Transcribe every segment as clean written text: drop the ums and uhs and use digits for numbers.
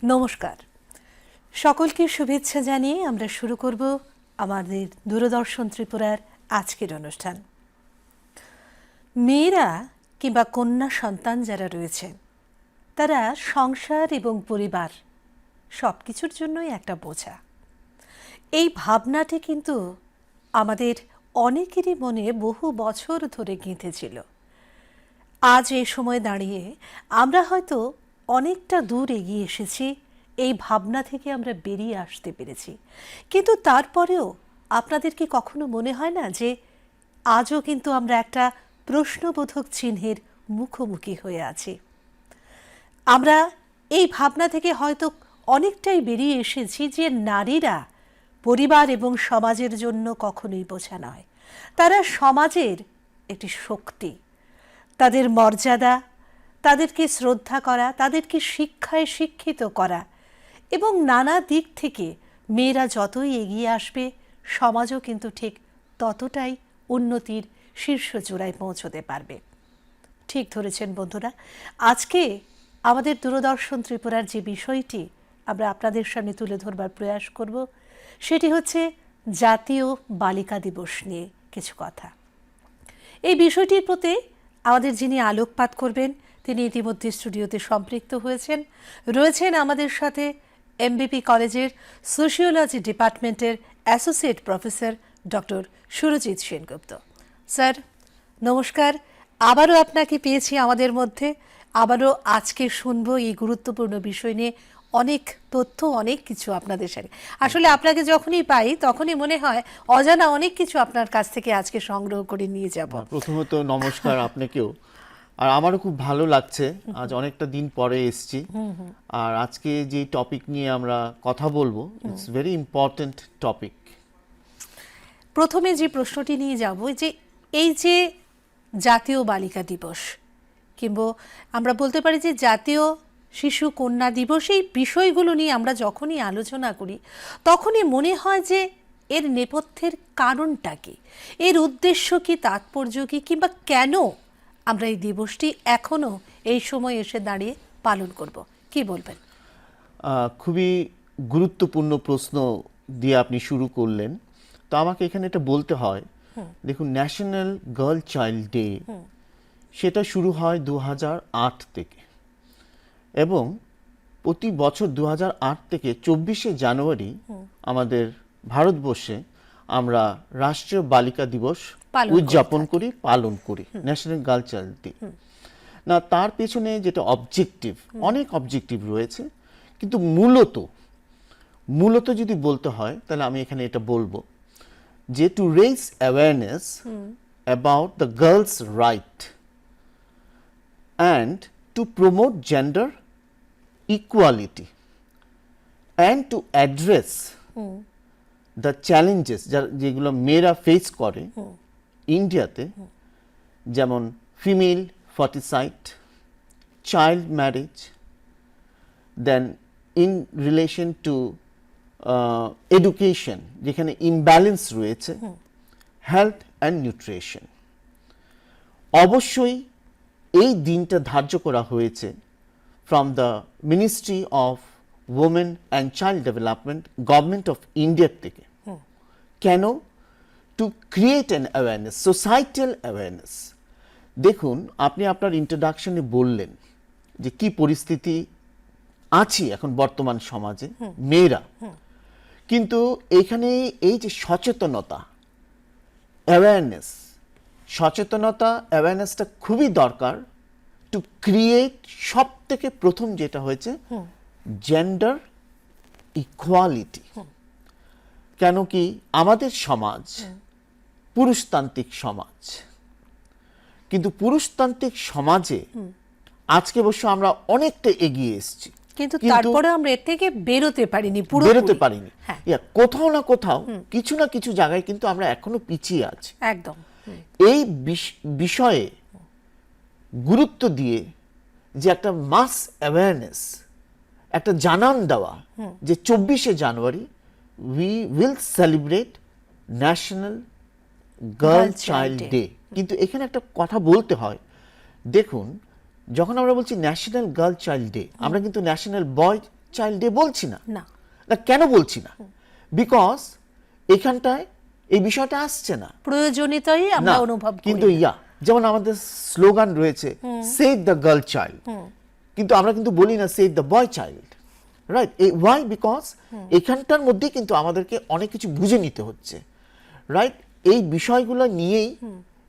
নমস্কার, সকলকে শুভেচ্ছা জানিয়ে আমরা শুরু করব আমাদের দূরদর্শন ত্রিপুরার আজকের অনুষ্ঠান। মেয়েরা কিংবা কন্যা সন্তান যারা রয়েছে তারা সংসার এবং পরিবার সব কিছুর জন্যই একটা বোঝা। এই ভাবনাটি কিন্তু আমাদের অনেকেরই মনে বহু বছর ধরে গেঁথেছিল। আজ এই সময় দাঁড়িয়ে আমরা হয়তো অনেকটা দূর এগিয়ে এসেছি, এই ভাবনা থেকে আমরা বেরিয়ে আসতে পেরেছি। কিন্তু তারপরেও আপনাদের কি কখনো মনে হয় না যে আজও কিন্তু আমরা একটা প্রশ্নবোধক চিহ্নের মুখোমুখি হয়ে আছি? আমরা এই ভাবনা থেকে হয়তো অনেকটাই বেরিয়ে এসেছি যে নারীরা পরিবার এবং সমাজের জন্য কখনোই বোঝা নয়, তারা সমাজের একটি শক্তি। তাদের মর্যাদা, তাদেরকে শ্রদ্ধা করা, তাদেরকে শিক্ষায় শিক্ষিত করা এবং নানা দিক থেকে মেয়েরা যতই এগিয়ে আসবে সমাজও কিন্তু ঠিক ততটাই উন্নতির শীর্ষ চূড়ায় পৌঁছতে পারবে। ঠিক ধরেছেন বন্ধুরা। আজকে আমাদের দূরদর্শন ত্রিপুরার যে বিষয়টি আমরা আপনাদের সামনে তুলে ধরবার প্রয়াস করব সেটি হচ্ছে জাতীয় বালিকা দিবস নিয়ে কিছু কথা। এই বিষয়টির প্রতি আমাদের যিনি আলোকপাত করবেন তিনি ইতিমধ্যে স্টুডিওতে সম্পৃক্ত রয়েছেন আমাদের সাথে এমবিপি কলেজের সোশিওলজি ডিপার্টমেন্টের associate professor doctor Surajit Sengupta. Sir নমস্কার, আবারও আপনাকে পেয়েছি আমাদের মধ্যে। আবারও আজকে শুনবো এই গুরুত্বপূর্ণ বিষয় নিয়ে অনেক তথ্য, অনেক কিছু আপনাদের সাথে। আসলে আপনাকে যখনই পাই তখনই মনে হয় অজানা অনেক কিছু আপনার কাছ থেকে আজকে সংগ্রহ করে নিয়ে যাব। প্রথমত নমস্কার আপনাকেও। আর আমারও খুব ভালো লাগছে, আজ অনেকটা দিন পরে এসেছি। আর আজকে যে টপিক নিয়ে আমরা কথা বলবো, ইটস ভেরি ইম্পর্ট্যান্ট টপিক। প্রথমে যে প্রশ্নটি নিয়ে যাব যে এই যে জাতীয় বালিকা দিবস কিংবা আমরা বলতে পারি যে জাতীয় শিশু কন্যা দিবস, এই বিষয়গুলো নিয়ে আমরা যখনই আলোচনা করি তখনই মনে হয় যে এর নেপথ্যের কারণটা কি, এর উদ্দেশ্য কি, তাৎপর্য কি, কিংবা কেন আমরা এই দিবসটি এখনো এই সময় এসে দাঁড়িয়ে পালন করব, কি বলবেন? খুবই গুরুত্বপূর্ণ প্রশ্ন দিয়ে আপনি শুরু করলেন। তো আমাকে এখানে এটা বলতে হয়, দেখুন, ন্যাশনাল গার্ল চাইল্ড ডে সেটা শুরু হয় 2008 থেকে এবং প্রতি বছর 2008 থেকে 24শে জানুয়ারি আমাদের ভারতবর্ষে আমরা রাষ্ট্রীয় বালিকা দিবস উদযাপন করি, পালন করি, ন্যাশনাল গার্ল চাইল্ড ডে। না, তার পেছনে যেটা অবজেক্টিভ, অনেক অবজেক্টিভ রয়েছে, কিন্তু মূলত যদি বলতে হয় তাহলে আমি এখানে এটা বলবো যে two raise awareness about the girls right and to promote gender equality and to address the challenges যেগুলো মেয়েরা ফেস করে ইন্ডিয়াতে, যেমন female foeticide, child marriage, then in relation to education যেখানে ইমব্যালেন্স রয়েছে, হেলথ অ্যান্ড নিউট্রিশন। অবশ্যই এই দিনটা ধার্য করা হয়েছে from the ministry of women and child development, government of ইন্ডিয়ার থেকে। কেন? To create an awareness, societal awareness. দেখুন, আপনি আপনার ইন্ট্রোডাকশনে বললেন যে কি পরিস্থিতি আছে এখন বর্তমান সমাজে মেয়েরা, কিন্তু এখানে এই যে সচেতনতা, অ্যাওয়ারনেস, অ্যাওয়ারনেসটা খুবই দরকার টু ক্রিয়েট। সব থেকে প্রথম যেটা হয়েছে জেন্ডার ইকুয়ালিটি। কেন কি আমাদের সমাজ পুরুষতান্ত্রিক সমাজ, কিন্তু পুরুষতান্ত্রিক সমাজে আজকে অবশ্য আমরা অনেকটা এগিয়ে এসেছি, কিন্তু তারপরে আমরা এর থেকে বেরোতে পারিনি। কোথাও না কোথাও কিছু না কিছু জায়গায় কিন্তু আমরা এখনো পিছিয়ে আছি। একদম এই বিষয়ে গুরুত্ব দিয়ে যে একটা মাস অ্যাওয়ারনেস, একটা জানান দেওয়া যে 24শে জানুয়ারি we will celebrate national girl child day. কিন্তু এখানে একটা কথা বলতে হয়, দেখুন, যখন আমরা বলছি ন্যাশনাল গার্ল চাইল্ড ডে, আমরা কিন্তু ন্যাশনাল বয় চাইল্ড ডে বলছি না। না। না, কেন বলছি না? বিকজ এখানটায় এই বিষয়টা আসছে না। প্রয়োজনীয়তাই আমরা না, অনুভব করি কিন্তু না। যেমন আমাদের স্লোগান রয়েছে সেভ দ্য গার্ল চাইল্ড, কিন্তু আমরা কিন্তু বলি না save the boy child, right? Why? Because এখানটার মধ্যে কিন্তু আমাদেরকে অনেক কিছু বুঝে নিতে হচ্ছে, রাইট? এই বিষয়গুলো নিয়েই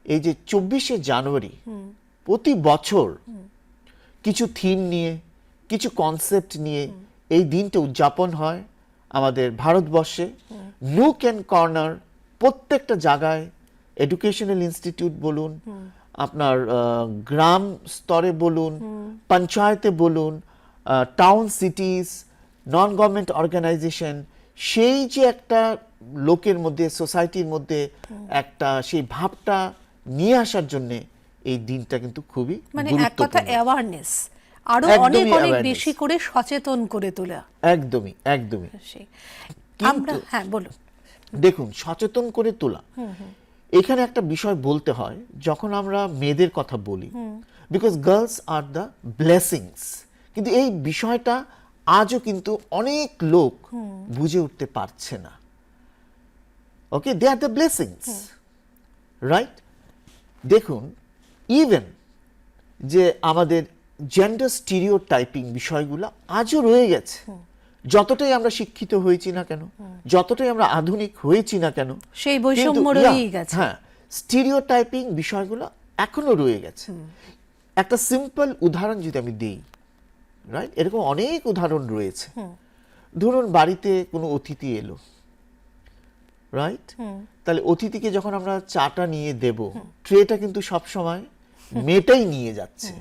এই যে 24শে জানুয়ারি প্রতি বছর কিছু থিম নিয়ে, কিছু কনসেপ্ট নিয়ে এই দিনটা উদযাপন হয় আমাদের ভারতবর্ষে। নুক অ্যান্ড কর্নার প্রত্যেকটা জায়গায়, এডুকেশনাল ইনস্টিটিউট বলুন, আপনার গ্রাম স্তরে বলুন, পঞ্চায়েতে বলুন, town cities, non government organisation, সেই যে একটা লোকের মধ্যে, সোসাইটির মধ্যে একটা সেই ভাবটা নিয়ে আসার জন্য এই দিনটা কিন্তু খুবই মানে এক কথা গুরুত্বপূর্ণ। অ্যাওয়ারনেস, আরো একদমই অনেক অনেক awareness। বেশি করে সচেতন করে তোলা। একদমই একদমই। সেই কিন্তু- আমরা, হ্যাঁ বলুন। দেখুন, সচেতন করে তোলা, এখানে একটা বিষয় বলতে হয় যখন আমরা মেয়েদের কথা বলি, because girls are the blessings, কিন্তু এই বিষয়টা আজও কিন্তু অনেক লোক বুঝে উঠতে পারছে না। ওকে, দে আর দ্য ব্লেসিংস, রাইট? দেখুন, ইভেন যে আমাদের জেন্ডার স্টিরিওটাইপিং বিষয়গুলো আজও রয়ে গেছে। যতটাই আমরা শিক্ষিত হয়েছি না কেন, যতটাই আমরা আধুনিক হয়েছি না কেন, সেই বৈষম্য কিন্তু, রয়েই গেছে। হ্যাঁ, স্টিরিওটাইপিং বিষয়গুলো এখনো রয়ে গেছে। একটা সিম্পল উদাহরণ যদি আমি দিই, রাইট? এরকম অনেক উদাহরণ রয়েছে। ধরুন বাড়িতে কোনো অতিথি এলো, রাইট? তাহলে অতিথিকে যখন আমরা চাটা নিয়ে দেব, ট্রেটা কিন্তু সব সময় মেয়েটাই নিয়ে যাচ্ছে।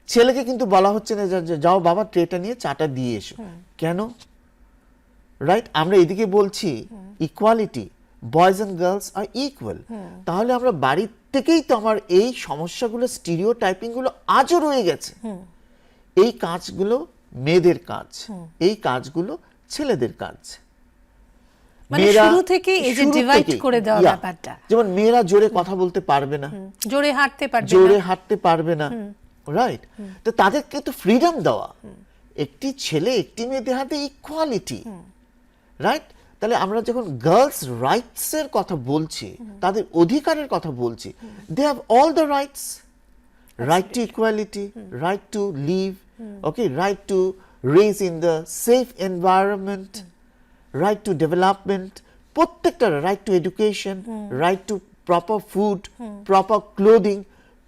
ছেলেকে কিন্তু বলা হচ্ছে না যে যাও বাবা ট্রেটা নিয়ে চাটা দিয়ে এসো। কেন? রাইট? আমরা এদিকে বলছি ইকুয়ালিটি, বয়েজ অ্যান্ড গার্লস আর ইকুয়াল। তাহলে আমরা বাড়ির থেকেই তো আমার এই সমস্যাগুলো, স্টিরিওটাইপিং গুলো আজও রয়ে গেছে। এই কাজগুলো মেয়েদের কাজ, এই কাজগুলো ছেলেদের কাজ। মানে মেয়েরা শুরু থেকে এই যে শুরু ডিভাইড থেকেই, করে দেওয়া yeah, ব্যাপারটা। যেমন মেয়েরা জোরে কথা বলতে পারবে না, জোরে হাঁটতে পারবে জোরে না। হাঁটতে পারবে না, রাইট? তো তাদেরকে তো ফ্রিডম দেওয়া, একটি ছেলে একটি মেয়েদের হাতে ইকুয়ালিটি, রাইট? তাহলে আমরা যখন গার্লস রাইটস এর কথা বলছি, তাদের অধিকারের কথা বলছি, they have all the rights, right to equality, right to live, okay, right to raise in the safe environment, right to development, প্রত্যেকটা right to education, right to proper food, proper clothing,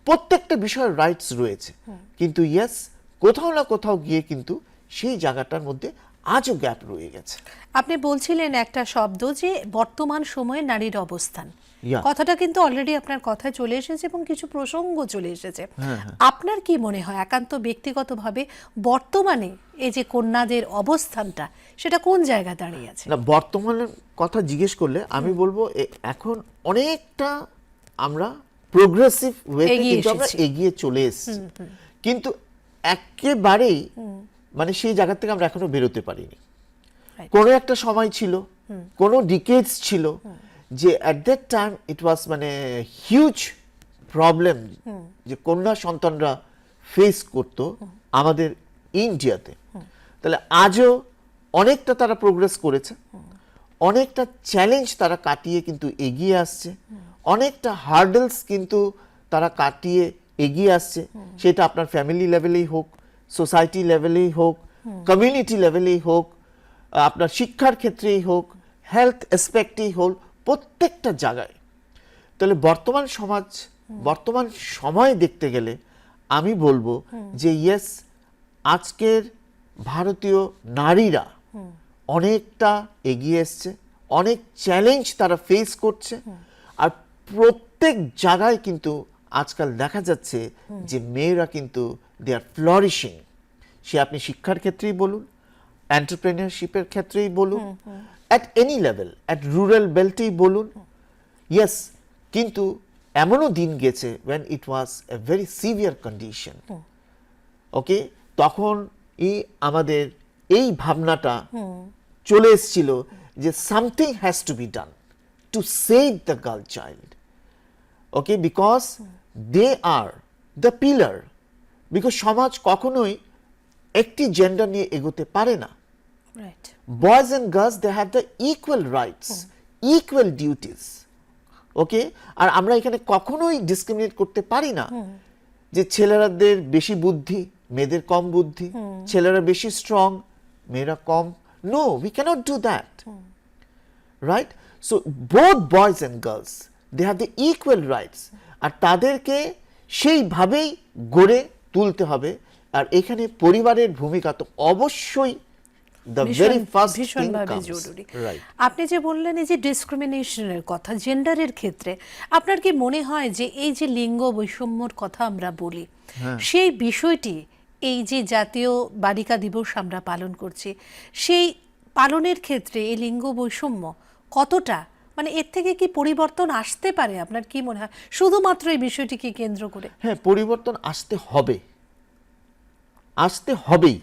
প্রত্যেকটা বিষয়ের rights রয়েছে। কিন্তু yes, কোথাও না কোথাও গিয়ে কিন্তু সেই জায়গাটার মধ্যে আজও গ্যাপ রয়ে গেছে। আপনি বলছিলেন একটা শব্দ যে বর্তমান সময়ে নারীর অবস্থান, Yeah. কথাটা কিন্তু অলরেডি আপনার কথায় চলে এসেছে এবং কিছু প্রসঙ্গ চলে এসেছে। আপনার কি মনে হয় একান্ত ব্যক্তিগতভাবে বর্তমানে এই যে কন্যাদের অবস্থানটা, সেটা কোন জায়গায় দাঁড়িয়ে আছে? না, বর্তমানের কথা জিজ্ঞেস করলে আমি বলবো এখন অনেকটা আমরা প্রোগ্রেসিভ ওয়েতে এগিয়ে কিন্তু আমরা এসেছি। এগিয়ে চলে এসেছি, কিন্তু একেবারেই মানে সেই জায়গা থেকে আমরা এখনো বেরোতে পারিনি। Right. কোনো একটা সময় ছিল, কোনো ডিকেডস ছিল যে অ্যাট দ্যাট টাইম ইট ওয়াজ মানে হিউজ প্রবলেম যে কন্যা সন্তানরা ফেস করতো আমাদের ইন্ডিয়াতে। তাহলে আজও অনেকটা তারা প্রোগ্রেস করেছে, অনেকটা চ্যালেঞ্জ তারা কাটিয়ে কিন্তু এগিয়ে আসছে, অনেকটা হার্ডেলস কিন্তু তারা কাটিয়ে এগিয়ে আসছে। সেটা আপনার ফ্যামিলি লেভেলেই হোক, সোসাইটি লেভেলেই হোক, কমিউনিটি লেভেলেই হোক, আপনার শিক্ষার ক্ষেত্রেই হোক, হেলথ অ্যাসপেক্টেই হোক, প্রত্যেকটা জায়গায়। তাহলে বর্তমান সমাজ, বর্তমান সময় দেখতে গেলে আমি বলবো যে ইয়েস, আজকের ভারতীয় নারীরা অনেকটা এগিয়ে এসছে, অনেক চ্যালেঞ্জ তারা ফেস করছে, আর প্রত্যেক জায়গায় কিন্তু আজকাল দেখা যাচ্ছে যে মেয়েরা কিন্তু দে আর ফ্লরিশিং। সে আপনি শিক্ষার ক্ষেত্রেই বলুন, এন্টারপ্রেনিয়রশিপের ক্ষেত্রেই বলুন, at any level, at rural বেল্টেই বলুন, ইয়েস। কিন্তু এমনও দিন গেছে when it was a very severe condition, ওকে, তখন আমাদের এই ভাবনাটা চলে এসেছিল যে something has to be done to save the girl child, okay, because they are the pillar. Because সমাজ কখনোই একটি জেন্ডার নিয়ে এগোতে পারে না, right. boys and girls they have the equal rights, equal duties. ওকে, আর আমরা এখানে কখনোই ডিসক্রিমিনেট করতে পারি না যে ছেলেরাদের বেশি বুদ্ধি, মেয়েদের কম বুদ্ধি, ছেলেরা বেশি স্ট্রং, মেয়েরা কম। No, we cannot do that, right? So both boys and girls they have the equal rights, আর তাদেরকে সেইভাবেই গড়ে তুলতে হবে। আর এখানে পরিবারের ভূমিকা তো অবশ্যই the very first thing ভীষণভাবে comes. জরুরি। Right. আপনি যে বললেন এই যে ডিসক্রিমিনেশনের কথা, জেন্ডারের ক্ষেত্রে আপনার কি মনে হয় যে এই যে লিঙ্গ বৈষম্যর কথা আমরা বলি, সেই বিষয়টি এই যে জাতীয় বালিকা দিবস আমরা পালন করছি, সেই পালনের ক্ষেত্রে এই লিঙ্গ বৈষম্য কতটা, মানে এর থেকে কি পরিবর্তন আসতে পারে আপনার কি মনে হয়, শুধুমাত্র এই বিষয়টিকে কেন্দ্র করে? হ্যাঁ, পরিবর্তন আসতে হবে, আসতে হবেই।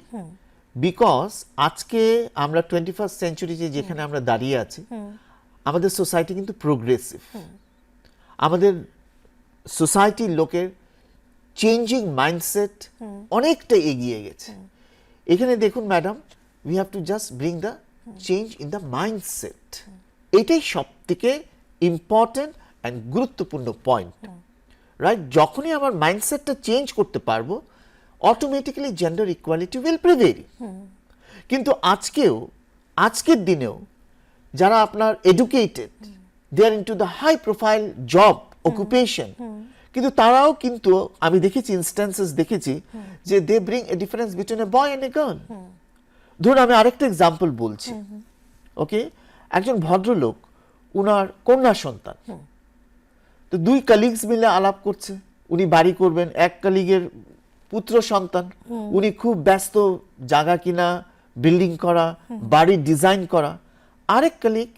বিকজ আজকে আমরা 21st সেঞ্চুরিতে যেখানে আমরা দাঁড়িয়ে আছি, আমাদের সোসাইটি কিন্তু প্রোগ্রেসিভ। আমাদের সোসাইটির লোকের চেঞ্জিং মাইন্ডসেট অনেকটা এগিয়ে গেছে। এখানে দেখুন madam, we have to just bring the change in the mindset. এটাই সব থেকে ইম্পর্টেন্ট অ্যান্ড গুরুত্বপূর্ণ পয়েন্ট, রাইট? যখনই আমার মাইন্ডসেটটা চেঞ্জ করতে পারবো, automatically gender equality will prevail. কিন্তু আজকের দিনেও যারা আপনার educated, they are into the high profile job occupation, কিন্তু তারাও কিন্তু আমি দেখেছি, ইনস্ট্যান্সেস দেখেছি যে they bring a difference between a boy and a girl. ধরুন আমি আরেকটা এক্সাম্পল বলছি, ওকে? একজন ভদ্রলোক, উনার কন্যা সন্তান, তো দুই কালিগস মিলে আলাপ করছে, উনি বাড়ি করবেন। এক কালিগের পুত্র সন্তান, উনি খুব ব্যস্ত, জায়গা কিনা, বিল্ডিং করা, বাড়ির ডিজাইন করা। আরেক কালিগ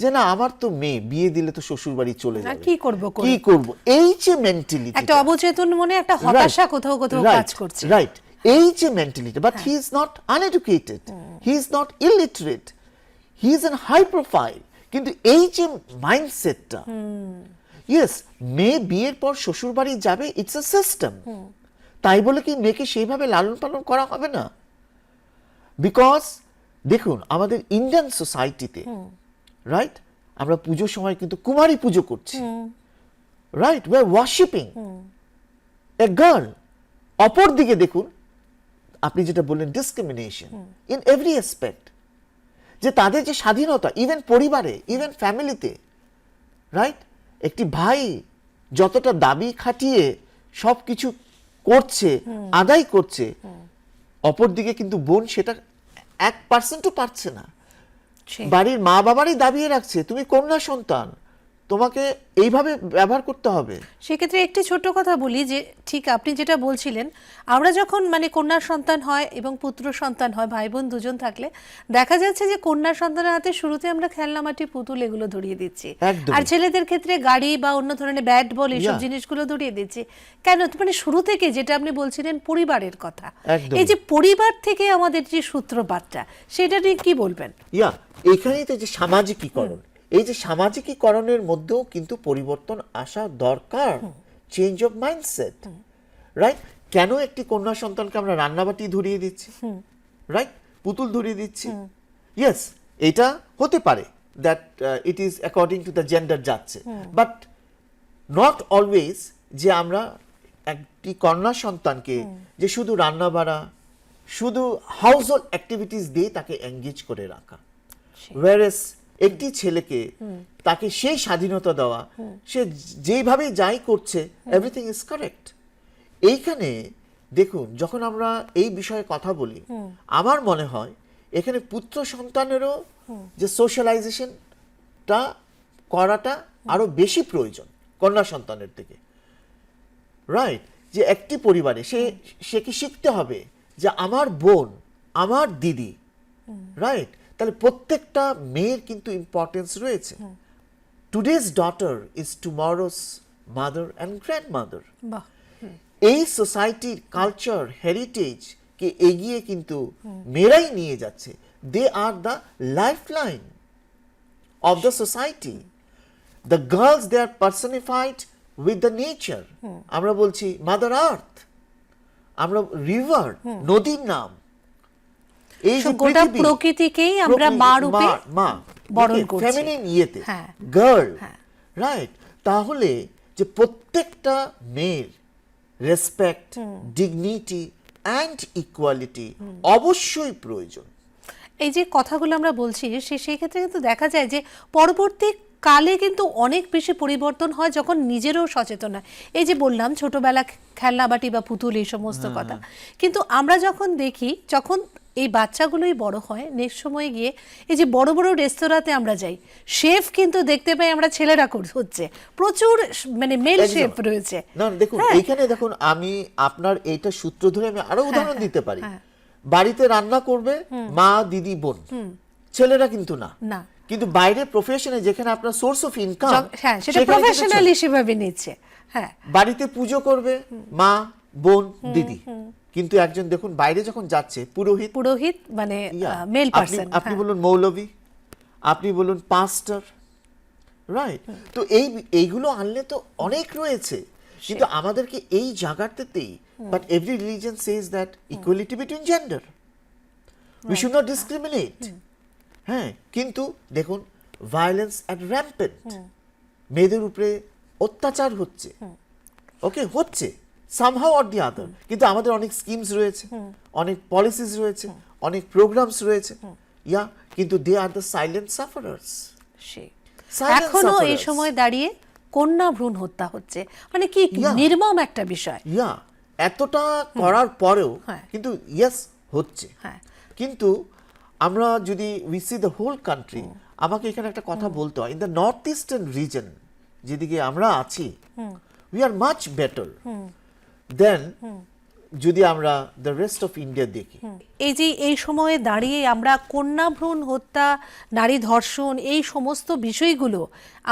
যে না, আমার তো মেয়ে, বিয়ে দিলে তো শ্বশুর বাড়ি চলে যাবে, কি করব কি করব, এই যে মেন্টালিটি, একটা অবচেতন মনে একটা হতাশা কোথাও কোথাও কাজ করছে, রাইট? এই যে mentality, but he is not uneducated, he is not illiterate, he is an high profile. কিন্তু এই যে মাইন্ডসেটটা, ইয়েস, মেয়ে বিয়ের পর শ্বশুর বাড়ি যাবে, ইটস আ সিস্টেম। তাই বলে কি মেয়েকে সেইভাবে লালন পালন করা হবে না? বিকজ দেখুন, আমাদের ইন্ডিয়ান সোসাইটিতে, রাইট, আমরা পুজোর সময় কিন্তু কুমারী পুজো করছি, right? We are worshipping a girl. অপর দিকে দেখুন, আপনি যেটা বললেন, ডিসক্রিমিনেশন ইন এভরি অ্যাসপেক্ট, যে তাদের যে স্বাধীনতা, ইভেন পরিবারে, ইভেন ফ্যামিলিতে, রাইট? একটি ভাই যতটা দাবি খাটিয়ে সব কিছু করছে, আদায় করছে, অপরদিকে কিন্তু বোন সেটা 1% পারছে না। বাড়ির মা বাবারই দাবিয়ে রাখছে, তুমি কন্যা সন্তান, তোমাকে এইভাবে ব্যবহার করতে হবে। সেক্ষেত্রে একটি ছোট কথা বলি, যে ঠিক আপনি যেটা বলছিলেন, আমরা যখন মানে কন্যা সন্তান হয় এবং পুত্র সন্তান হয়, ভাই বোন দুজন থাকলে দেখা যাচ্ছে যে কন্যা সন্তানের হাতে শুরুতে আমরা খেলনামাটি, পুতুল এগুলো ধরিয়ে দিচ্ছি, আর ছেলেদের ক্ষেত্রে গাড়ি বা অন্য ধরনের ব্যাট বল এইসব জিনিসগুলো ধরিয়ে দিচ্ছি। কেন? মানে শুরু থেকে যেটা আপনি বলছিলেন পরিবারের কথা, এই যে পরিবার থেকে আমাদের যে সূত্রপাতটা, সেটা নিয়ে কি বলবেন? এখানেই তো যে সামাজিকীকরণ, এই যে সামাজিকীকরণের মধ্যেও কিন্তু পরিবর্তন আসা দরকার, চেঞ্জ অফ মাইন্ডসেট, রাইট? কেন একটি কন্যা সন্তানকে আমরা রান্নাবাটি ধরিয়ে দিচ্ছি, রাইট, পুতুল ধরিয়ে দিচ্ছি? ইয়েস, এটা হতে পারে that it is according to the gender যাচ্ছে, বাট নট অলওয়েজ যে আমরা একটি কন্যা সন্তানকে যে শুধু রান্না বাড়া, শুধু হাউস হোল্ড অ্যাক্টিভিটিস দিয়ে তাকে এঙ্গেজ করে রাখা, ওয়ারেস একটি ছেলেকে তাকে সেই স্বাধীনতা দেওয়া, সে যেইভাবে যাই করছে, এভরিথিং ইজ কারেক্ট। এইখানে দেখুন, যখন আমরা এই বিষয়ে কথা বলি, আমার মনে হয় এখানে পুত্র সন্তানেরও যে সোশ্যালাইজেশনটা করাটা আরো বেশি প্রয়োজন কন্যা সন্তানের থেকে, রাইট? যে একটি পরিবারে সে কি শিখতে হবে যে আমার বোন, আমার দিদি, রাইট? তাহলে প্রত্যেকটা মেয়ের কিন্তু ইম্পর্টেন্স রয়েছে। Today's daughter is tomorrow's mother and grandmother. এই সোসাইটির কালচার, হেরিটেজ কে এগিয়ে কিন্তু মেয়েরাই নিয়ে যাচ্ছে। They are the life line of the society. The girls, they are personified with the nature. আমরা বলছি মাদার আর্থ, আমরা রিভার, নদীর নাম, এই যে গোটা পৃথিবী, প্রকৃতিকেই আমরা মা রূপে মা বরণ করছি। ফেমিনিন ইয়েতে হ্যাঁ। গার্ল, হ্যাঁ। রাইট? তাহলে যে প্রত্যেকটা মেয়ের রেসপেক্ট, ডিগনিটি অ্যান্ড ইকুয়ালিটি অবশ্যই প্রয়োজন। এই যে কথাগুলো আমরা বলছি সেই ক্ষেত্রে কিন্তু দেখা যায় যে পরবর্তী কালে কিন্তু অনেক বেশি পরিবর্তন হয় যখন নিজেরও সচেতন হয়। এই যে বললাম ছোটবেলা খেলনাবাটি বা পুতুল এই সমস্ত কথা, কিন্তু আমরা যখন দেখি যখন এই বাচ্চাগুলোই বড় হয়, নেক্সট সময় গিয়ে এই যে বড় বড় রেস্তোরাঁতে আমরা যাই, শেফ কিন্তু দেখতে পাই আমরা ছেলেরা হচ্ছে, প্রচুর মানে মেল শেফ রয়েছে। না দেখুন, এইখানে দেখুন, আমি আপনার এইটা সূত্র ধরে আমি আরো উদাহরণ দিতে পারি। বাড়িতে রান্না করবে মা, দিদি, বোন, ছেলেরা কিন্তু না। কিন্তু বাইরে প্রফেশনে যেখানে আপনার সোর্স অফ ইনকাম, হ্যাঁ, সেটা প্রফেশনাল হিসেবে নিচ্ছে। হ্যাঁ, বাড়িতে পুজো করবে মা, বোন, দিদি, কিন্তু একজন দেখুন বাইরে যখন যাচ্ছে পুরোহিত মানে মেল পারসন, আপনি বলুন মৌলভী, আপনি বলুন পাস্টার, রাইট? তো এইগুলো আনলে তো অনেক রয়েছে, কিন্তু আমাদেরকে এই জায়গাটাতেই, but every religion says that equality between gender, we should not discriminate. হ্যাঁ, কিন্তু দেখুন ভায়োলেন্স অ্যাট র্যাম্পেন্ট, মেয়েদের উপরে অত্যাচার হচ্ছে, ওকে, হচ্ছে সামহাউ অর দি আদার, কিন্তু আমাদের অনেক স্কিমস রয়েছে, অনেক পলিসিস রয়েছে, অনেক প্রোগ্রামস রয়েছে, ইয়া, কিন্তু দে আর দ্য সাইলেন্ট সাফারার্স। এখনো এই সময় দাঁড়িয়ে কন্যা ভ্রূণ হত্যা হচ্ছে, মানে কি নির্মম একটা বিষয়। ইয়া, এতটা করার পরেও কিন্তু ইয়েস হচ্ছে। কিন্তু আমরা যদি we see the whole country, আমাকে এখানে একটা কথা বলতে হয়, in the north eastern region যেদিকে আমরা আছি, we are much better than যদি আমরা দ্য রেস্ট অফ ইন্ডিয়া দেখি। এই যে এই সময়ে দাঁড়িয়ে আমরা কন্যা ভ্রূণ হত্যা, নারী ধর্ষণ, এই সমস্ত বিষয়গুলো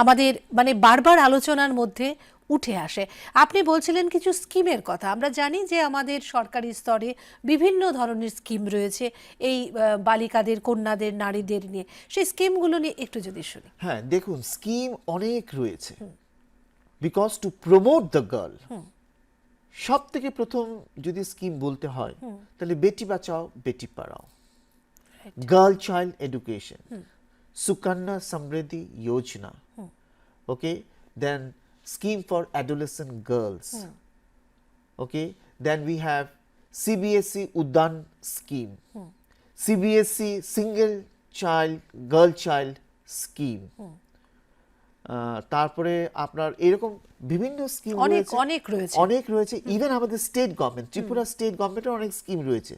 আমাদের মানে বারবার আলোচনার মধ্যে উঠে আসে। আপনি বলছিলেন কিছু স্কিমের কথা, আমরা জানি যে আমাদের সরকারি স্তরে বিভিন্ন ধরনের স্কিম রয়েছে এই বালিকাদের, কন্যাদের, নারীদের নিয়ে, সেই স্কিমগুলো নিয়ে একটু যদি শুনি। হ্যাঁ, দেখুন স্কিম অনেক রয়েছে, because to promote the girl, সব থেকে প্রথম যদি স্কিম বলতে হয় তাহলে বেটি Bachao Beti Padhao, girl child education, Sukanya Samriddhi Yojana, okay, then scheme for adolescent girls, okay, then we have CBSE Udan scheme, CBSE single child girl child scheme, তারপরে আপনার এরকম বিভিন্ন স্কিম অনেক রয়েছে। ইভেন আমাদের স্টেট গভর্নমেন্ট, ত্রিপুরা স্টেট গভর্নমেন্টের অনেক স্কিম রয়েছে,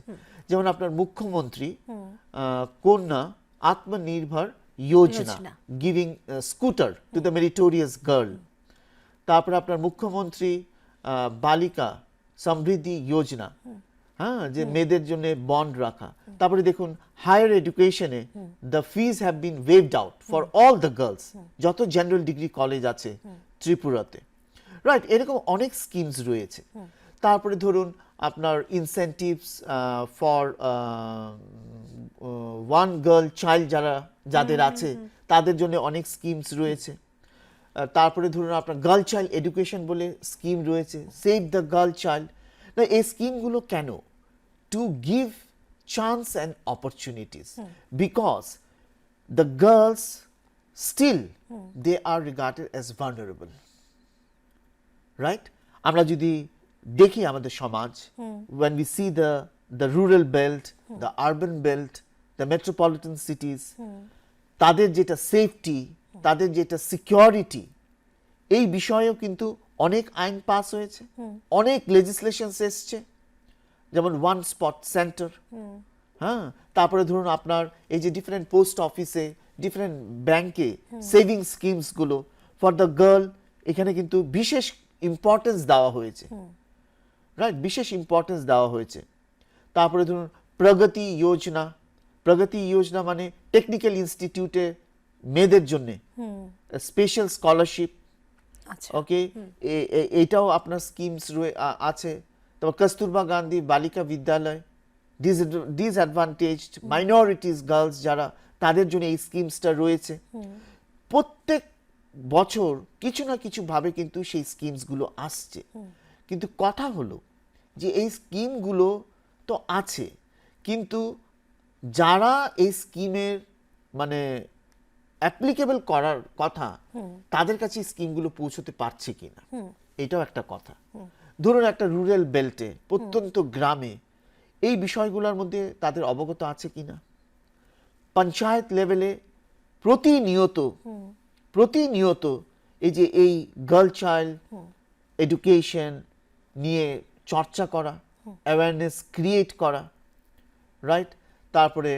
যেমন আপনার মুখ্যমন্ত্রী কন্যা আত্মনির্ভর যোজনা, giving scooter to the meritorious girl, তারপরে আপনার মুখ্যমন্ত্রী বালিকা সমৃদ্ধি যোজনা, হ্যাঁ, যে মেয়েদের জন্য বন্ড রাখা, তারপরে দেখুন হায়ার এডুকেশনে the fees have been waived out for all the girls, যত জেনারেল ডিগ্রি কলেজ আছে ত্রিপুরাতে, রাইট? এরকম অনেক স্কিমস রয়েছে। তারপরে ধরুন আপনার incentives for one girl child, যাদের আছে তাদের জন্য অনেক স্কিমস রয়েছে। তারপরে ধরুন আপনার গার্ল চাইল্ড এডুকেশন বলে স্কিম রয়েছে, সেভ দ্য গার্ল চাইল্ড। না, এই স্কিমগুলো কেন? To give chance and opportunities, because the girls still they are regarded as vulnerable, right? আমরা যদি দেখি আমাদের সমাজ, when we see the rural belt, the urban belt, the metropolitan cities, তাদের যেটা সেফটি, তাদের যেটা সিকিউরিটি, এই বিষয়েও কিন্তু অনেক আইন পাস হয়েছে, অনেক লেজিসলেশনস এসছে, যেমন ওয়ান স্পট সেন্টার, হ্যাঁ, তারপরে ধরুন আপনার এই যে ডিফারেন্ট পোস্ট অফিসে, ডিফারেন্ট ব্যাংকে সেভিং স্কিমসগুলো ফর দ্য গার্ল, এখানে কিন্তু বিশেষ ইম্পর্টেন্স দেওয়া হয়েছে, রাইট? বিশেষ ইম্পর্টেন্স দেওয়া হয়েছে। তারপরে ধরুন প্রগতি যোজনা, প্রগতি যোজনা মানে টেকনিক্যাল ইনস্টিটিউটে মেয়েদের জন্য স্পেশাল স্কলারশিপ, ওকে, এটাও আপনার স্কিমস আছে। তারপর কস্তুরবা গান্ধী বালিকা বিদ্যালয়, ডিসঅ্যাডভান্টেজড মাইনরিটিস গার্লস যারা, তাদের জন্য এই স্কিমসটা রয়েছে। প্রত্যেক বছর কিছু না কিছু ভাবে কিন্তু সেই স্কিমসগুলো আসছে, কিন্তু কথা হলো যে এই স্কিমগুলো তো আছে, কিন্তু যারা এই স্কিমের মানে অ্যাপ্লিকেবল করার কথা তাদের কাছে স্কিমগুলো পৌঁছতে পারছে কিনা, এটাও একটা কথা। ধরুন একটা রুরাল বেল্টে, প্রত্যন্ত গ্রামে এই বিষয়গুলোর মধ্যে তাদের অবগত আছে কিনা। পঞ্চায়েত লেভেলে প্রতিনিয়ত এই যে এই গার্ল চাইল্ড এডুকেশন নিয়ে চর্চা করা, অ্যাওয়ারনেস ক্রিয়েট করা, রাইট। তারপরে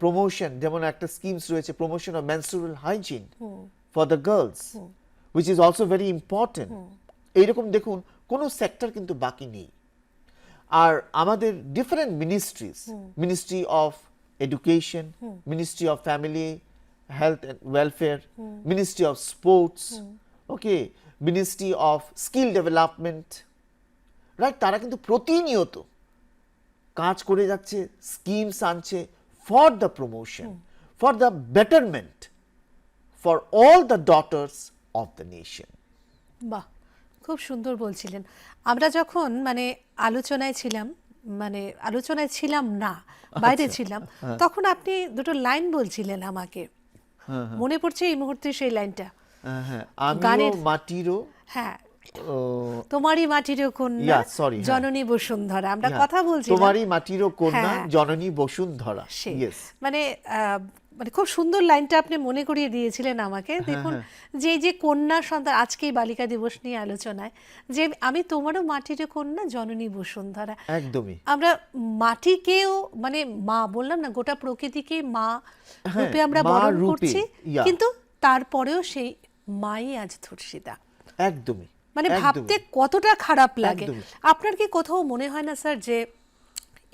প্রমোশন, যেমন একটা স্কিমস রয়েছে promotion of menstrual hygiene for the girls, which is also very important. এইরকম দেখুন কোনো সেক্টর কিন্তু বাকি নেই। আর আমাদের different ministries, ministry of education, ministry of family health and welfare, ministry of sports, okay, ministry of skill development, right, তারা কিন্তু প্রতিনিয়ত কাজ করে যাচ্ছে, স্কিমস আনছে for the promotion, for the betterment, for all the daughters of the nation. বাহ, খুব সুন্দর বলছিলেন। আমরা যখন মানে আলোচনায় ছিলাম না, বাইরে ছিলাম, তখন আপনি দুটো লাইন বলছিলেন আমাকে, মনে পড়ছে এই মুহূর্তে সেই লাইনটা। হ্যাঁ, আমিও মাটিরও, হ্যাঁ, তোমারই মাটিরও কন্যা জননী বসুন্ধরা, আমরা কথা বলছি তোমারই মাটিরও কন্যা জননী বসুন্ধরা। মানে মানে খুব সুন্দর লাইনটা আপনি মনে করিয়ে দিয়েছিলেন আমাকে। দেখুন যে কন্যা সন্তান, আজকেই বালিকা দিবস নিয়ে আলোচনায়, যে আমি তোমারও মাটিরও কন্যা জননী বসুন্ধরা। একদমই আমরা মাটিকেও মানে মা বললাম না, গোটা প্রকৃতিকে মা রূপে আমরা বরণ করছি, কিন্তু তারপরেও সেই মাই আজ ধর্ষিতা। একদমই, মানে ভাবতে কতটা খারাপ লাগে। আপনার কি কোথাও মনে হয় না স্যার যে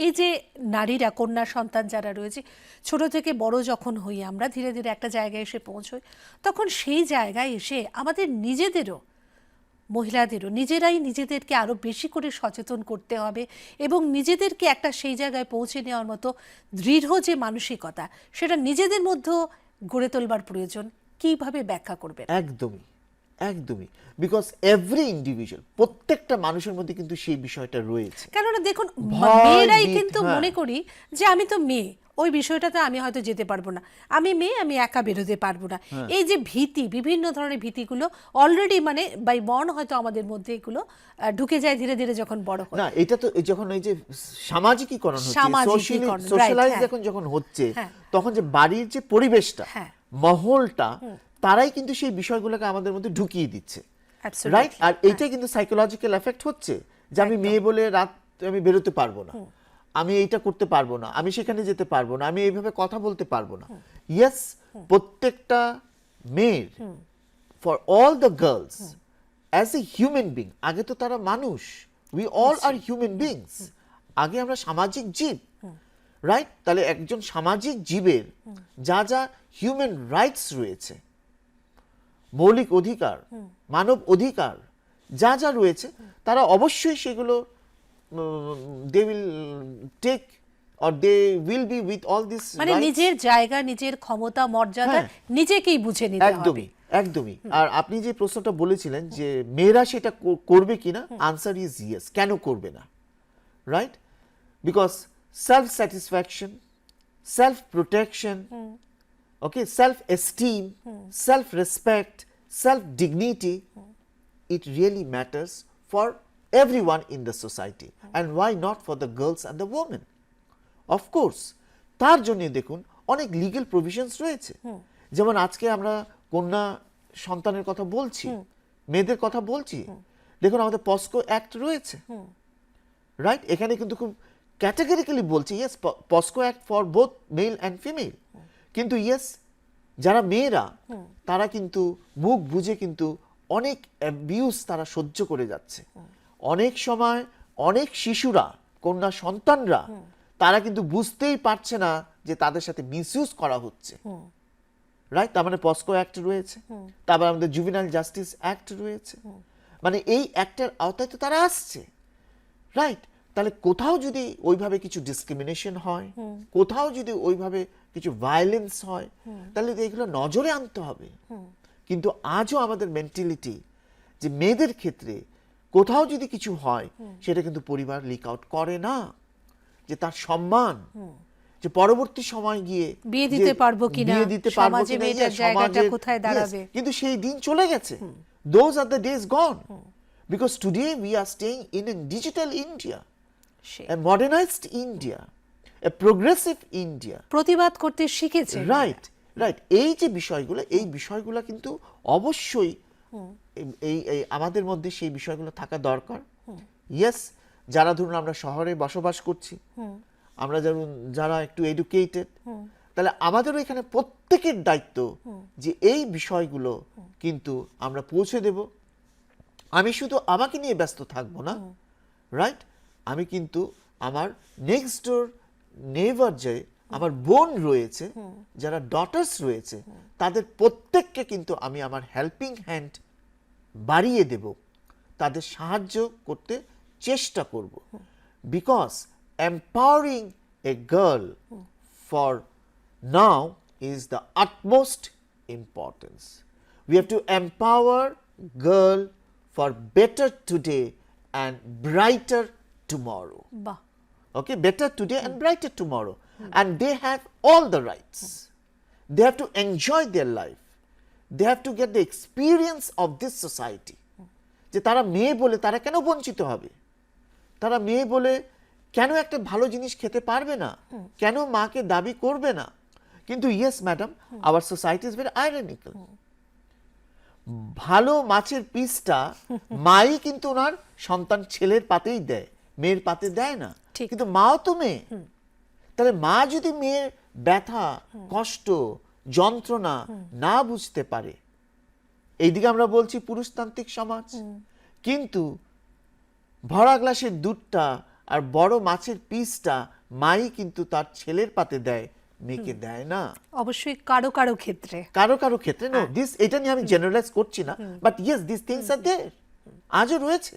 এই যে নারীরা, কন্যা সন্তান যারা রয়েছে, ছোট থেকে বড় যখন হই আমরা, ধীরে ধীরে একটা জায়গায় এসে পৌঁছই, তখন সেই জায়গায় এসে আমাদের নিজেদেরও, মহিলাদেরও নিজেরাই নিজেদেরকে আরও বেশি করে সচেতন করতে হবে এবং নিজেদেরকে একটা সেই জায়গায় পৌঁছে নেওয়ার মতো দৃঢ় যে মানসিকতা, সেটা নিজেদের মধ্যেও গড়ে তোলবার প্রয়োজন। কিভাবে ব্যাখ্যা করবেন? একদমই, বিকজ এভরি ইন্ডিভিজুয়াল, প্রত্যেকটা মানুষের মধ্যে কিন্তু সেই বিষয়টা রয়েছে। কেননা দেখুন, মেয়েরাই কিন্তু মনে করি যে আমি তো মেয়ে, ওই বিষয়টাতে আমি হয়তো যেতে পারবো না, আমি মেয়ে, আমি একা বেরোতে পারবো না। এই যে ভীতি, বিভিন্ন ধরনের ভীতিগুলো অলরেডি মানে বাই বর্ন হয়তো আমাদের মধ্যে এগুলো ঢুকে যায় ধীরে ধীরে যখন বড় হয়। না, এটা তো যখন এই যে সামাজিকীকরণ হচ্ছে, সোশ্যালাইজ যখন হচ্ছে, তখন যে বাড়ির যে পরিবেশটা, মহলটা, তারাই কিন্তু সেই বিষয়গুলোকে আমাদের মধ্যে ঢুকিয়ে দিচ্ছে, রাইট। আর এইটাই কিন্তু সাইকোলজিক্যাল এফেক্ট হচ্ছে যে আমি মেয়ে বলে রাত আমি বেরোতে পারবো না, আমি এইটা করতে পারবো না, আমি সেখানে যেতে পারবো না, আমি এইভাবে কথা বলতে পারবো না। ইয়েস, প্রত্যেকটা মেয়ের, for all the girls as a human being, আগে তো তারা মানুষ, we all are human beings, আগে আমরা সামাজিক জীব, রাইট। তাহলে একজন সামাজিক জীবের যা যা হিউম্যান রাইটস রয়েছে, মৌলিক অধিকার, মানব অধিকার যা যা রয়েছে, তারা অবশ্যই সেগুলো they will take or they will be with all this, মানে নিজের জায়গা, নিজের ক্ষমতা, মর্যাদা নিজেকেই বুঝে নিতে হবে। একদমই। আর আপনি যে প্রশ্নটা বলেছিলেন যে মেয়েরা সেটা করবে কিনা, আনসার ইজ ইয়েস। কেন করবে না, right? Because self satisfaction, self protection, okay, self-esteem, self-respect, self-dignity, it really matters for everyone in the society, and why not for the girls and the women? Of course, তার জন্য দেখুন অনেক legal provisions রয়েছে। যেমন আজকে আমরা কন্যা সন্তানের কথা বলছি, মেয়েদের কথা বলছি, দেখুন আমাদের পস্কো অ্যাক্ট রয়েছে, রাইট। এখানে কিন্তু খুব ক্যাটাগরিক্যালি বলছি, yes, POCSO act for both male and female. কিন্তু ইয়েস, যারা মেয়েরা, তারা কিন্তু মুখ বুঝে কিন্তু অনেক অ্যাবিউজ তারা সহ্য করে যাচ্ছে। অনেক সময় অনেক শিশুরা, কন্যা সন্তানরা, তারা কিন্তু বুঝতেই পারছে না যে তাদের সাথে মিসইউজ করা হচ্ছে, রাইট। তার মানে পস্কো অ্যাক্ট রয়েছে, তারপর আমাদের জুভেনাইল জাস্টিস অ্যাক্ট রয়েছে, মানে এই অ্যাক্টের আওতায় তো তারা আসছে, রাইট। তাহলে কোথাও যদি ওইভাবে কিছু ডিসক্রিমিনেশন হয়, কোথাও যদি ওইভাবে কিছু ভায়োলেন্স হয়, তাহলে এগুলো নজরে আনতে হবে। কিন্তু আজও আমাদের মেন্টালিটি যে মেয়েদের ক্ষেত্রে কোথাও যদি কিছু হয়, সেটা কিন্তু পরিবার লিক আউট করে না, যে তার সম্মান, যে পরবর্তী সময় গিয়ে বিয়ে দিতে পারবো কিনা, বিয়ে দিতে পারবো সমাজে কিনা, মেয়েটার yes, জায়গাটা সমাজের- কোথায় yes, দাঁড়াবে। কিন্তু সেই দিন চলে গেছে। Those are the days gone. Because today we are staying in a digital India, say- a modernized India, a progressive India. প্রতিবাদ করতে শিখেছে। রাইট রাইট, এই যে বিষয়গুলো, এই বিষয়গুলো কিন্তু অবশ্যই এই আমাদের মধ্যে সেই বিষয়গুলো থাকা দরকার। ইয়েস, যারা ধরুন আমরা শহরে বসবাস করছি, আমরা যারা একটু এডুকেটেড, তাহলে আমাদেরও এখানে প্রত্যেকের দায়িত্ব যে এই বিষয়গুলো কিন্তু আমরা পৌঁছে দেব। আমি শুধু আমাকে নিয়ে ব্যস্ত থাকবো না, রাইট, আমি কিন্তু আমার নেক্সট ডোর নেইবার যে আমার বোন রয়েছে, যারা ডটার্স রয়েছে, তাদের প্রত্যেককে কিন্তু আমি আমার হেল্পিং হ্যান্ড বাড়িয়ে দেব, তাদের সাহায্য করতে চেষ্টা করব। Because empowering a girl for now is the utmost importance. We have to empower girl for better today and brighter tomorrow. বাহ, Okay, better today and brighter tomorrow. And they have all the rights. They have to enjoy their life. They have to get the experience of this society. যে তারা মেয়ে বলে তারা কেন বঞ্চিত হবে, তারা মেয়ে বলে কেন একটা ভালো জিনিস খেতে পারবে না, কেন মাকে দাবি করবে না। কিন্তু yes madam, our society is very ironical. ভালো মাছের পিসটা মাই কিন্তু ওনার সন্তান ছেলের পাতেই দেয়, মেয়ের পাতে দেয় না। ঠিক। কিন্তু মাও তো মেয়ে, তাহলে মা যদি মেয়ের ব্যথা, কষ্ট, যন্ত্রণা না বুঝতে পারে, এইদিকে আমরা বলছি পুরুষতান্ত্রিক সমাজ, কিন্তু ভরা গ্লাসের দুধটা আর বড় মাছের পিসটা মাই কিন্তু তার ছেলের পাতে দেয়, মেয়েকে দেয় না। অবশ্যই কারো কারো ক্ষেত্রে। কারো কারো ক্ষেত্রে নো, দিস এটা নিয়ে আমি জেনারেলাইজ করছি না, but yes this things are দেয়ার, আজও রয়েছে,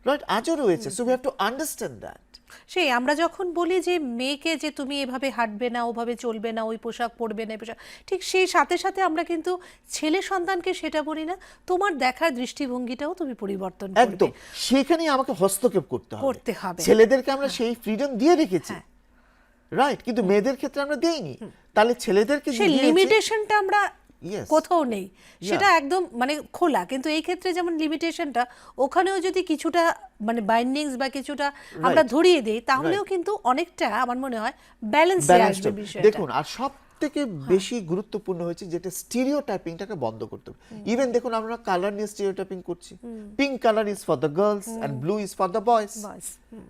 রাইট, আজও রয়েছে। So we have to understand that. সেই আমরা যখন বলি যে মেয়েকে যে তুমি এভাবে হাঁটবে না, ওভাবে চলবে না, ওই পোশাক পরবে না, এই পোশাক, ঠিক সেই সাথে সাথে আমরা কিন্তু ছেলে সন্তানকে সেটা বলি না, তোমার দেখার দৃষ্টিভঙ্গিটাও তুমি পরিবর্তন করবে। একদম, সেখানেই আমাকে হস্তক্ষেপ করতে করতে হবে। ছেলেদেরকে আমরা সেই ফ্রিডম দিয়ে রেখেছি, হ্যাঁ। রাইট, কিন্তু মেয়েদের ক্ষেত্রে আমরা দেইনি। তাহলে ছেলেদেরকে সেই দিয়েছে- লিমিটেশনটা আমরা Yes. কোথাও নেই, সেটা একদম মানে খোলা। কিন্তু এই ক্ষেত্রে যেমন লিমিটেশনটা, ওখানেও যদি কিছুটা মানে বাইন্ডিংস বা কিছুটা আমরা ধরিয়ে দিই, তাহলেও কিন্তু অনেকটা আমার মনে হয় ব্যালেন্সে Balanced আসবে হবে। বিষয়টা। দেখুন, আর সব থেকে বেশি গুরুত্বপূর্ণ হয়েছে যেটা স্টিরিও টাইপিংটাকে বন্ধ করতে হবে। ইভেন দেখুন, আমরা কালার নিয়ে স্টিরিও টাইপিং করছি, pink colour is for the girls and blue is for the boys, Boys,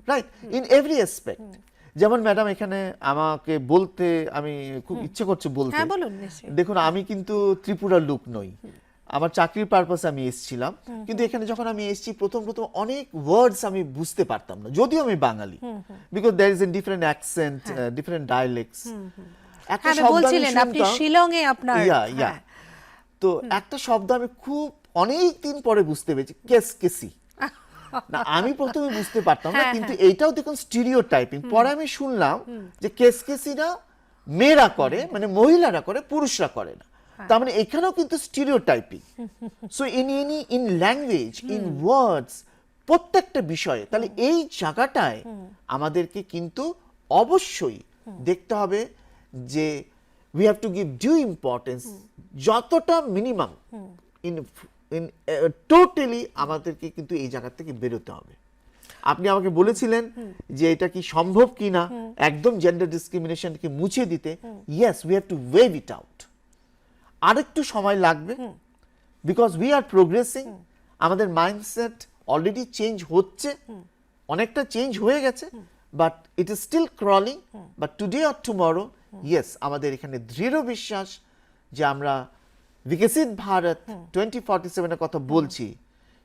right, in every aspect. যেমন ম্যাডাম এখানে আমাকে বলতে আমি খুব ইচ্ছে করছে বলতে, হ্যাঁ, বলুন নিশ্চয়ই। দেখুন আমি কিন্তু ত্রিপুরার লোক নই, আমার চাকরির পারপাসে আমি এসেছিলাম, কিন্তু এখানে যখন আমি এসেছি প্রথম প্রথম অনেক ওয়ার্ডস আমি বুঝতে পারতাম না, যদিও আমি বাঙালি, because there is a different accent, different dialects. একটা হ্যাঁ, শব্দ আমি বলছিলেন আপনি শুনতাম, শিলংয়ে আপনার, ইয়া, তো একটা শব্দ আমি খুব অনেক দিন পরে বুঝতে পেরেছি, কেসকেসি। না, আমি প্রথমে বুঝতে পারতাম না, কিন্তু এইটাও দেখুন স্টিরিও টাইপিং। পরে আমি শুনলাম যে কেসকেসিরা মেয়েরা করে, মানে মহিলারা করে, পুরুষরা করে না। তার মানে এখানেও কিন্তু stereo typing. So in language, in words, প্রত্যেকটা বিষয়ে, তাহলে এই জায়গাটায় আমাদেরকে কিন্তু অবশ্যই দেখতে হবে যে we have to give due importance, যতটা মিনিমাম ইন টোটালি আমাদেরকে কিন্তু এই জায়গা থেকে বেরোতে হবে। আপনি আমাকে বলেছিলেন যে এটা কি সম্ভব কিনা একদম জেন্ডার ডিসক্রিমিনেশনকে মুছে দিতে। Yes, we have to wave it out. আরেকটু সময় লাগবে, বিকজ উই আর প্রোগ্রেসিং। আমাদের মাইন্ডসেট অলরেডি চেঞ্জ হচ্ছে, অনেকটা চেঞ্জ হয়ে গেছে, but it is still crawling. But today or tomorrow, yes, আমাদের এখানে দৃঢ় বিশ্বাস যে আমরা বিকশিত ভারত 2047 এর কথা বলছি,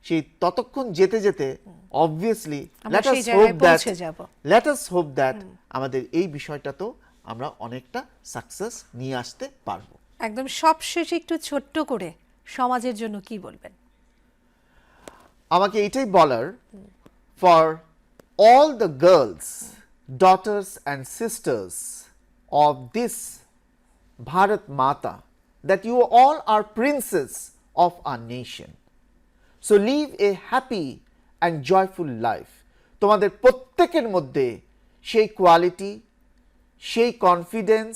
সেই ততক্ষণ যেতে যেতে অবভিয়াসলি আমরা সেই জায়গায় পৌঁছে যাব। লেট আস হোপ দ্যাট আমাদের এই বিষয়টা তো আমরা অনেকটা সাকসেস নিয়ে আসতে পারবো। একদম সবশেষে একটু ছোট্ট করে সমাজের জন্য কি বলবেন? আমাকে এটাই বলার, for all the girls, daughters and sisters of this Bharat মাতা, that you all are princes of our nation. So live a happy and joyful life. তোমাদের প্রত্যেকের মধ্যে সেই কোয়ালিটি, সেই কনফিডেন্স,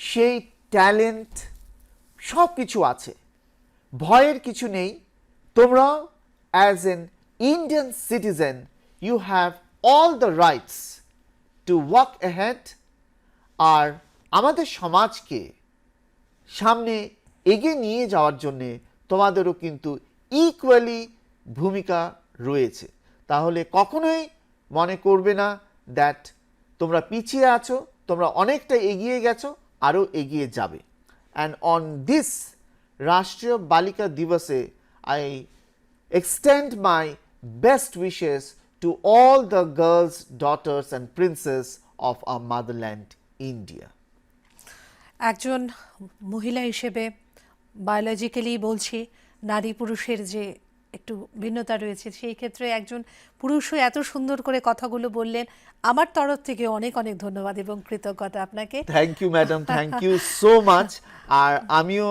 সেই ট্যালেন্ট সব কিছু আছে, ভয়ের কিছু নেই। তোমরা as an Indian citizen you have all the rights to walk ahead. আর আমাদের সমাজকে সামনে এগিয়ে নিয়ে যাওয়ার জন্যে তোমাদেরও কিন্তু ইকুয়ালি ভূমিকা রয়েছে। তাহলে কখনোই মনে করবে না দ্যাট তোমরা পিছিয়ে আছো, তোমরা অনেকটা এগিয়ে গেছো, আরও এগিয়ে যাবে। অ্যান্ড অন দিস রাষ্ট্রীয় বালিকা দিবসে I extend my best wishes to all the girls, daughters and princes of our motherland, India. একজন মহিলা হিসেবে বায়োলজিক্যালি বলছি, নারী পুরুষের যে একটু ভিন্নতা রয়েছে, সেই ক্ষেত্রে একজন পুরুষও এত সুন্দর করে কথাগুলো বললেন। আমার তরফ থেকে অনেক অনেক ধন্যবাদ এবং কৃতজ্ঞতা আপনাকে। Thank you madam, thank you so much. আর আমিও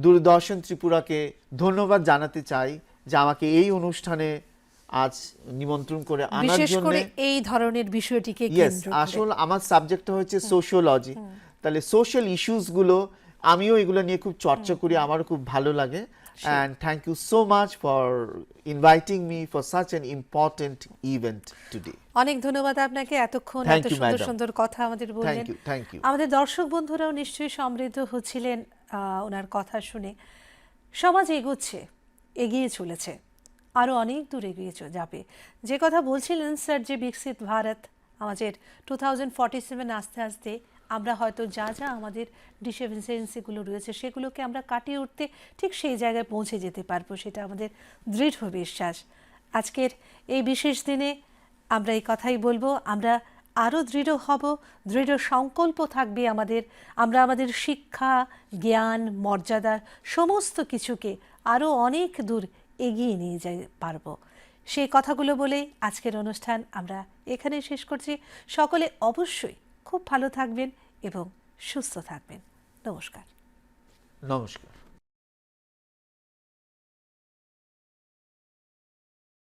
দূরদর্শন ত্রিপুরাকে ধন্যবাদ জানাতে চাই যে আমাকে এই অনুষ্ঠানে আজ নিমন্ত্রণ করে আনার বিশেষ জন্য। করে এই ধরনের বিষয়টিকে ইয়েস, কেন্দ্র করে। আসল আমার সাবজেক্টটা হচ্ছে সোশিওলজি। তাহলে সোশ্যাল ইস্যুসগুলো আমিও এগুলো নিয়ে খুব চর্চা করি, আমারও খুব ভালো লাগে। And thank you so much for inviting me for such an important event today. অনেক ধন্যবাদ আপনাকে, এতক্ষণ Thank এত you, সুন্দর madam. সুন্দর কথা আমাদের বললেন। Thank you, thank you. আমাদের দর্শক বন্ধুরাও নিশ্চয়ই সমৃদ্ধ হচ্ছিলেন ওনার কথা শুনে। সমাজ এগোচ্ছে, এগিয়ে চলেছে, আরও অনেক দূর এগিয়ে যাবে। যে কথা বলছিলেন স্যার, যে বিকশিত ভারত আমাদের 2047 আস্তে আস্তে আমরা হয়তো যা যা আমাদের ডিসেফিসিয়েন্সিগুলো রয়েছে সেগুলোকে আমরা কাটিয়ে উঠতে ঠিক সেই জায়গায় পৌঁছে যেতে পারবো, সেটা আমাদের দৃঢ় বিশ্বাস। আজকের এই বিশেষ দিনে আমরা এই কথাই বলবো, আমরা আরও দৃঢ় হব, দৃঢ় সংকল্প থাকবে আমাদের। আমরা আমাদের শিক্ষা, জ্ঞান, মর্যাদা সমস্ত কিছুকে আরও অনেক দূর এগিয়ে নিয়ে যেতে পারবো। সেই কথাগুলো বলেই আজকের অনুষ্ঠান আমরা এখানেই শেষ করছি। সকলে অবশ্যই খুব ভালো থাকবেন এবং সুস্থ থাকবেন। নমস্কার। নমস্কার।